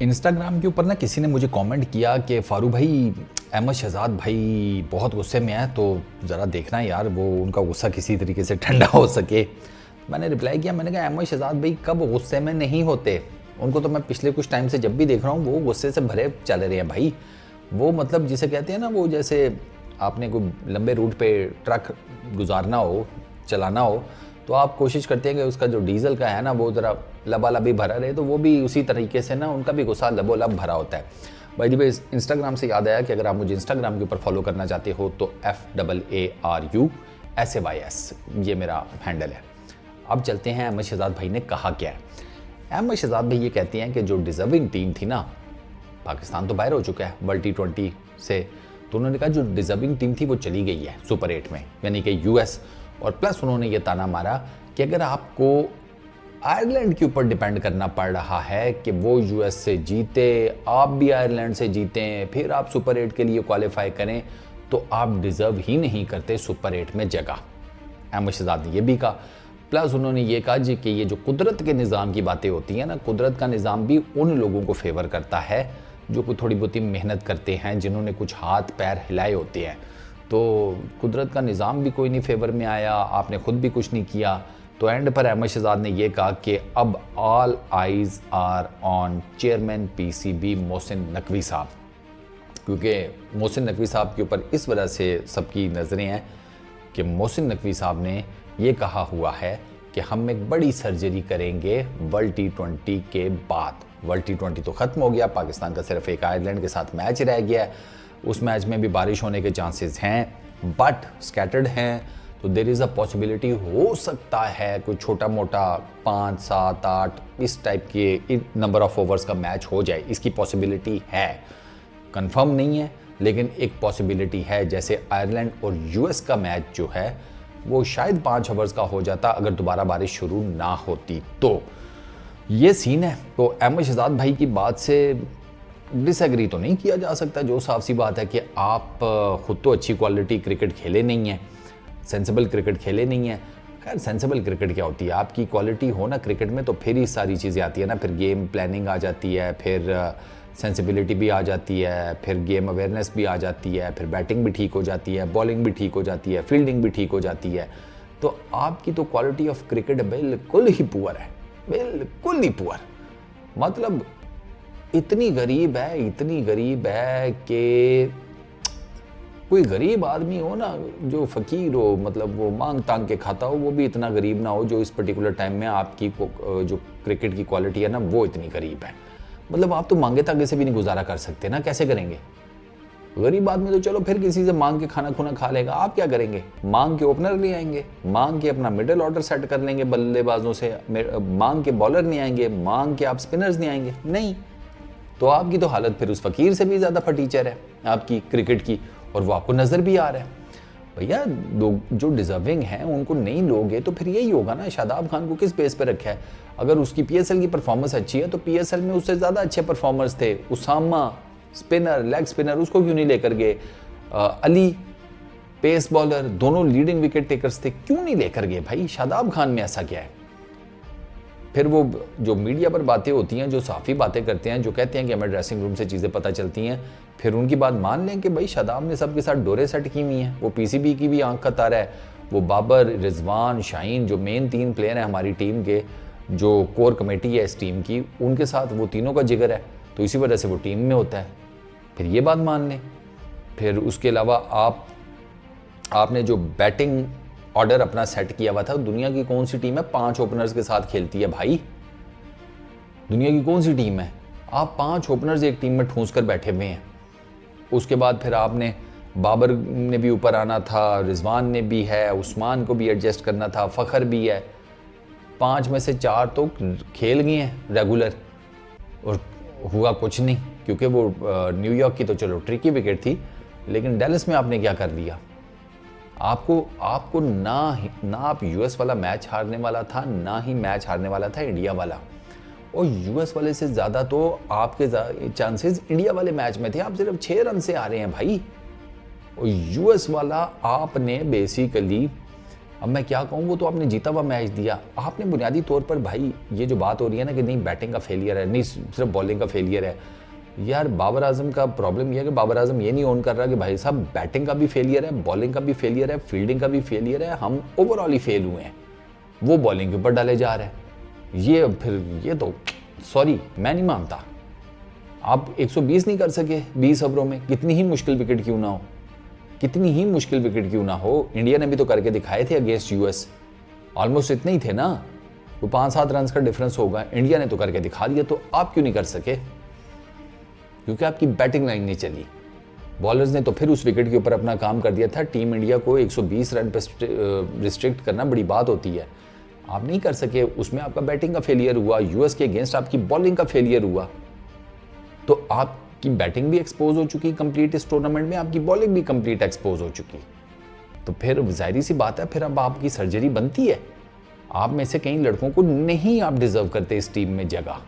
Instagram के ऊपर ना किसी ने मुझे कमेंट किया कि फारूक भाई अहमद शहजाद भाई बहुत गुस्से में है, तो ज़रा देखना यार वो उनका गुस्सा किसी तरीके से ठंडा हो सके। मैंने रिप्लाई किया, मैंने कहा अहमद शहजाद भाई कब गुस्से में नहीं होते, उनको तो मैं पिछले कुछ टाइम से जब भी देख रहा हूँ वो गुस्से से भरे चल रहे हैं भाई। वो मतलब जिसे कहते हैं ना, वो जैसे आपने कोई लंबे रूट पे ट्रक गुजारना हो, चलाना हो, तो आप कोशिश करते हैं कि उसका जो डीजल का है ना वो ज़रा लबालबी भरा रहे, तो वो भी उसी तरीके से ना उनका भी गुस्सा लबोलब भरा होता है। बाय द वे इंस्टाग्राम से याद आया कि अगर आप मुझे इंस्टाग्राम के ऊपर फॉलो करना चाहते हो तो FAARUSAYS ये मेरा हैंडल है। अब चलते हैं अहमद शहजाद भाई ने कहा क्या है। अहमद शहजाद भाई ये कहते हैं कि जो डिज़र्विंग टीम थी ना, पाकिस्तान तो बाहर हो चुका है वर्ल्ड T20 से, तो उन्होंने कहा जो डिज़र्विंग टीम थी वो चली गई है सुपर 8 में, यानी कि यूएस। और प्लस उन्होंने ये ताना मारा कि अगर आपको आयरलैंड के ऊपर डिपेंड करना पड़ रहा है कि वो यूएस से जीते, आप भी आयरलैंड से जीतें, फिर आप सुपर 8 के लिए क्वालिफाई करें, तो आप डिज़र्व ही नहीं करते सुपर 8 में जगह। अहमद शहजाद ने यह भी कहा। प्लस उन्होंने ये कहा जी कि ये जो कुदरत के निज़ाम की बातें होती हैं ना, कुदरत का निज़ाम भी उन लोगों को फेवर करता है जो कोई थोड़ी बहुत मेहनत करते हैं, जिन्होंने कुछ हाथ पैर हिलाए होते हैं। तो कुदरत का निज़ाम भी कोई नहीं फेवर में आया, आपने खुद भी कुछ नहीं किया। तो एंड पर अहमद शहजाद ने यह कहा कि अब all eyes are on chairman PCB Mohsin Naqvi साहब, क्योंकि मोहसिन नकवी साहब के ऊपर इस वजह से सबकी नज़रें हैं कि मोहसिन नकवी साहब ने ये कहा हुआ है कि हम एक बड़ी सर्जरी करेंगे वर्ल्ड T20 के बाद। वर्ल्ड T20 तो ख़त्म हो गया, पाकिस्तान का सिर्फ एक आयरलैंड के साथ मैच रह गया है, उस मैच में भी बारिश होने के चांसेस हैं बट स्कैटर्ड हैं, तो देयर इज़ अ पॉसिबिलिटी हो सकता है कोई छोटा मोटा 5, 7, 8 इस टाइप के नंबर ऑफ ओवर्स का मैच हो जाए। इसकी पॉसिबिलिटी है, कंफर्म नहीं है लेकिन एक पॉसिबिलिटी है। जैसे आयरलैंड और यूएस का मैच जो है वो शायद 5 ओवर्स का हो जाता अगर दोबारा बारिश शुरू ना होती। तो ये सीन है। तो अहमद शहजाद भाई की बात से डिसएग्री तो नहीं किया जा सकता। जो साफ सी बात है कि आप खुद तो अच्छी क्वालिटी क्रिकेट खेले नहीं हैं, सेंसिबल क्रिकेट खेले नहीं हैं। खैर सेंसिबल क्रिकेट क्या होती है, आपकी क्वालिटी हो ना क्रिकेट में तो फिर ही सारी चीज़ें आती है ना, फिर गेम प्लानिंग आ जाती है, फिर सेंसिबिलिटी भी आ जाती है, फिर गेम अवेयरनेस भी आ जाती है, फिर बैटिंग भी ठीक हो जाती है, बॉलिंग भी ठीक हो जाती है, फील्डिंग भी ठीक हो जाती है। तो आपकी तो क्वालिटी ऑफ क्रिकेट बिल्कुल ही पुअर है, बिल्कुल ही पुअर। मतलब इतनी गरीब है कि कोई गरीब आदमी हो ना, जो फ़कीर हो, मतलब वो मांग तांग के खाता हो, वो भी इतना गरीब ना हो जो इस पर्टिकुलर टाइम में आपकी जो क्रिकेट की क्वालिटी है ना वो इतनी गरीब है। मतलब आप तो मांगे तांगे से भी नहीं गुजारा कर सकते ना, कैसे करेंगे? गरीब आदमी तो चलो फिर किसी से मांग के खाना खुना खा लेगा, आप क्या करेंगे? मांग के ओपनर नहीं आएंगे, मांग के अपना मिडिल ऑर्डर सेट कर लेंगे बल्लेबाजों से, मांग के बॉलर नहीं आएंगे, मांग के आप स्पिनर्स नहीं आएंगे, नहीं। तो आपकी तो हालत फिर उस फकीर से भी ज़्यादा फटीचर है आपकी क्रिकेट की, और वो आपको नज़र भी आ रहा है। भैया जो डिज़र्विंग हैं उनको नहीं लोगे तो फिर यही होगा ना। शादाब खान को किस बेस पे रखा है? अगर उसकी PSL की परफॉर्मेंस अच्छी है तो PSL में उससे ज़्यादा अच्छे परफॉर्मर्स थे। उसामा स्पिनर, लेग स्पिनर, उसको क्यों नहीं लेकर गए? अली पेस बॉलर, दोनों लीडिंग विकेट टेकर्स थे, क्यों नहीं लेकर गए भाई? शादाब खान में ऐसा क्या है? फिर वो जो मीडिया पर बातें होती हैं, जो साफ़ी बातें करते हैं, जो कहते हैं कि हमें ड्रेसिंग रूम से चीज़ें पता चलती हैं, फिर उनकी बात मान लें कि भाई शादाब ने सबके साथ डोरे सेट की हुई हैं। वो PCB की भी आंख का तारा है, वो बाबर, रिजवान, शाहीन, जो मेन 3 प्लेयर हैं हमारी टीम के, जो कोर कमेटी है इस टीम की, उनके साथ वो तीनों का जिगर है, तो इसी वजह से वो टीम में होता है। फिर ये बात मान लें। फिर उसके अलावा आपने जो बैटिंग ऑर्डर अपना सेट किया हुआ था, दुनिया की कौन सी टीम है 5 ओपनर्स के साथ खेलती है भाई? दुनिया की कौन सी टीम है? आप 5 ओपनर्स एक टीम में ठूंस कर बैठे हुए हैं। उसके बाद फिर आपने बाबर ने भी ऊपर आना था, रिजवान ने भी है, उस्मान को भी एडजस्ट करना था, फ़खर भी है। 5 में से 4 तो खेल गए हैं रेगुलर, और हुआ कुछ नहीं, क्योंकि वो न्यूयॉर्क की तो चलो ट्रिकी विकेट थी, लेकिन डेलस में आपने क्या कर दिया? आपको ना आप यूएस वाला मैच हारने वाला था, ना ही मैच हारने वाला था इंडिया वाला। और यूएस वाले से ज़्यादा तो आपके चांसेस इंडिया वाले मैच में थे। आप सिर्फ 6 रन से आ रहे हैं भाई। और यूएस वाला आपने बेसिकली अब मैं क्या कहूँ, वो तो आपने जीता हुआ मैच दिया। आपने बुनियादी तौर पर भाई ये जो बात हो रही है ना कि नहीं बैटिंग का फेलियर है, नहीं सिर्फ बॉलिंग का फेलियर है, यार बाबर आजम का प्रॉब्लम यह है कि बाबर आजम ये नहीं ऑन कर रहा कि भाई साहब बैटिंग का भी फेलियर है, बॉलिंग का भी फेलियर है, फील्डिंग का भी फेलियर है, हम ओवरऑल ही फेल हुए हैं। वो बॉलिंग के ऊपर डाले जा रहे हैं। ये तो सॉरी, मैं नहीं मानता। आप 120 नहीं कर सके 20 ओवरों में, कितनी ही मुश्किल विकेट क्यों ना हो, कितनी ही मुश्किल विकेट क्यों ना हो। इंडिया ने भी तो करके दिखाए थे अगेंस्ट यूएस, ऑलमोस्ट इतने ही थे ना, वो 5-7 रन का डिफरेंस होगा, इंडिया ने तो करके दिखा दिया। तो आप क्यों नहीं कर सके? क्योंकि आपकी बैटिंग लाइन नहीं चली। बॉलर्स ने तो फिर उस विकेट के ऊपर अपना काम कर दिया था। टीम इंडिया को 120 रन पर रिस्ट्रिक्ट करना बड़ी बात होती है, आप नहीं कर सके। उसमें आपका बैटिंग का फेलियर हुआ, यूएस के अगेंस्ट आपकी बॉलिंग का फेलियर हुआ। तो आपकी बैटिंग भी एक्सपोज हो चुकी कंप्लीट इस टूर्नामेंट में, आपकी बॉलिंग भी कंप्लीट एक्सपोज हो चुकी। तो फिर जाहिर सी बात है, फिर अब आपकी सर्जरी बनती है। आप में से कई लड़कों को नहीं आप डिजर्व करते इस टीम में जगह।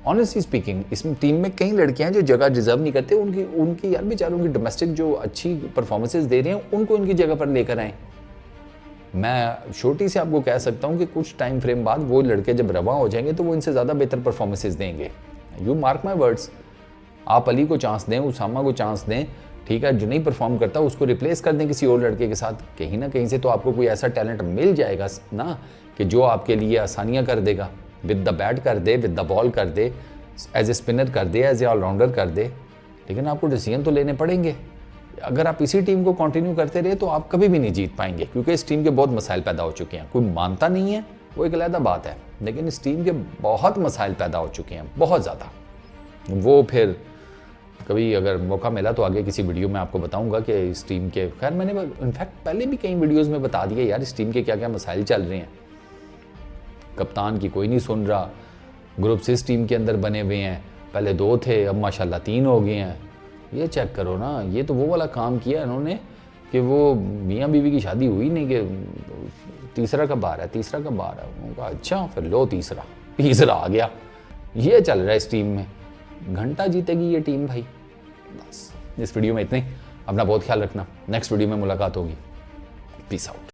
ऑनेस्टली स्पीकिंग, इसमें टीम में कई लड़कियां हैं जो जगह डिजर्व नहीं करते। उनकी यार बेचारों की डोमेस्टिक जो अच्छी परफॉर्मेंसेज दे रहे हैं उनको उनकी जगह पर लेकर आए। मैं छोटी से आपको कह सकता हूं कि कुछ टाइम फ्रेम बाद वो लड़के जब रवा हो जाएंगे तो वो इनसे ज़्यादा बेहतर परफॉर्मेंसेज देंगे। You mark my words. आप अली को चांस दें, उसामा को चांस दें, ठीक है, जो नहीं परफॉर्म करता उसको रिप्लेस कर दें किसी और लड़के के साथ। कहीं ना कहीं से तो आपको कोई ऐसा टैलेंट मिल जाएगा ना कि जो आपके लिए आसानियाँ कर देगा। विद द बैट कर दे, विद द बॉल कर दे, एज ए स्पिनर कर दे, एज ए ऑलराउंडर कर दे। लेकिन आपको डिसीजन तो लेने पड़ेंगे। अगर आप इसी टीम को कंटिन्यू करते रहे तो आप कभी भी नहीं जीत पाएंगे, क्योंकि इस टीम के बहुत मसाइल पैदा हो चुके हैं। कोई मानता नहीं है वो एक अलग बात है, लेकिन इस टीम के बहुत मसाइल पैदा हो चुके हैं, बहुत ज़्यादा। वो फिर कभी अगर मौका मिला तो आगे किसी वीडियो में आपको बताऊंगा कि इस टीम के, खैर मैंने इनफैक्ट पहले भी कई वीडियोस में बता दिया यार इस टीम के क्या क्या मसाइल चल रहे हैं। कप्तान की कोई नहीं सुन रहा, ग्रुप्स इस टीम के अंदर बने हुए हैं, पहले 2 थे अब माशाल्लाह 3 हो गए हैं। ये चेक करो ना, ये तो वो वाला काम किया इन्होंने कि वो मियाँ बीवी की शादी हुई नहीं कि तीसरा कब आ रहा है, तीसरा कब आ रहा है। उन्होंने कहा अच्छा, फिर लो तीसरा आ गया। ये चल रहा है इस टीम में, घंटा जीतेगी ये टीम भाई। बस इस वीडियो में इतने ही। अपना बहुत ख्याल रखना, नेक्स्ट वीडियो में मुलाकात होगी। Peace out.